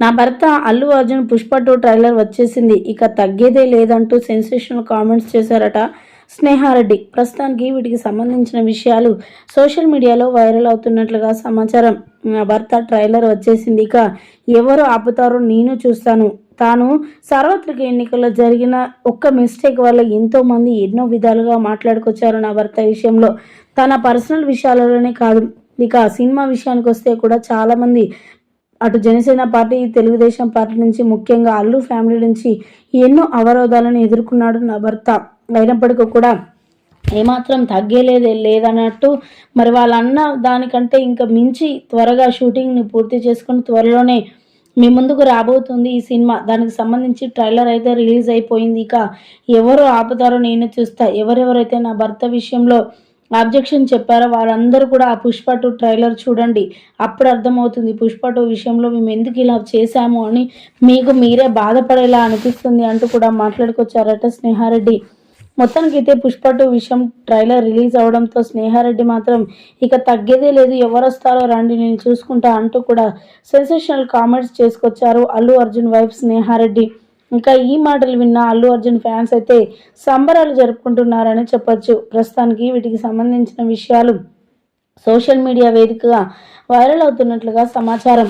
నా భర్త అల్లు అర్జున్ పుష్ప 2 ట్రైలర్ వచ్చేసింది, ఇక తగ్గేదే లేదంటూ సెన్సేషనల్ కామెంట్స్ చేశారట స్నేహారెడ్డి. ప్రస్తుతానికి వీటికి సంబంధించిన విషయాలు సోషల్ మీడియాలో వైరల్ అవుతున్నట్లుగా సమాచారం. నా భర్త ట్రైలర్ వచ్చేసింది, ఇక ఎవరు ఆపుతారో నేను చూస్తాను. తాను సార్వత్రిక ఎన్నికల్లో జరిగిన ఒక్క మిస్టేక్ వల్ల ఎంతో మంది ఎన్నో విధాలుగా మాట్లాడుకొచ్చారు నా భర్త విషయంలో. తన పర్సనల్ విషయాలలోనే కాదు, ఇక సినిమా విషయానికి వస్తే కూడా చాలామంది అటు జనసేన పార్టీ, తెలుగుదేశం పార్టీ నుంచి, ముఖ్యంగా అల్లు ఫ్యామిలీ నుంచి ఎన్నో అవరోధాలను ఎదుర్కొన్నాడు నా భర్త. అయినప్పటికీ కూడా ఏమాత్రం లేదన్నట్టు మరి వాళ్ళన్న దానికంటే ఇంకా మించి త్వరగా షూటింగ్ని పూర్తి చేసుకుని త్వరలోనే మీ ముందుకు రాబోతుంది ఈ సినిమా. దానికి సంబంధించి ట్రైలర్ అయితే రిలీజ్ అయిపోయింది. ఇక ఎవరు ఆపుతారో నేను చూస్తా. ఎవరెవరైతే నా భర్త విషయంలో ఆబ్జెక్షన్ చెప్పారో వాళ్ళందరూ కూడా ఆ పుష్ప 2 ట్రైలర్ చూడండి. అప్పుడు అర్థమవుతుంది పుష్ప 2 విషయంలో మేము ఎందుకు ఇలా చేశాము అని మీకు మీరే బాధపడేలా అనిపిస్తుంది అంటూ కూడా మాట్లాడుకొచ్చారట స్నేహారెడ్డి. మొత్తానికైతే పుష్ప 2 విషయం ట్రైలర్ రిలీజ్ అవడంతో స్నేహారెడ్డి మాత్రం ఇక తగ్గేదే లేదు, ఎవరొస్తారో రండి నేను చూసుకుంటా అంటూ కూడా sensational comments చేసుకొచ్చారు Allu Arjun wife Sneha Reddy. ఇంకా ఈ మాటలు విన్న అల్లు అర్జున్ ఫ్యాన్స్ అయితే సంబరాలు జరుపుకుంటున్నారని చెప్పొచ్చు. ప్రస్తుతానికి వీటికి సంబంధించిన విషయాలు సోషల్ మీడియా వేదికగా వైరల్ అవుతున్నట్లుగా సమాచారం.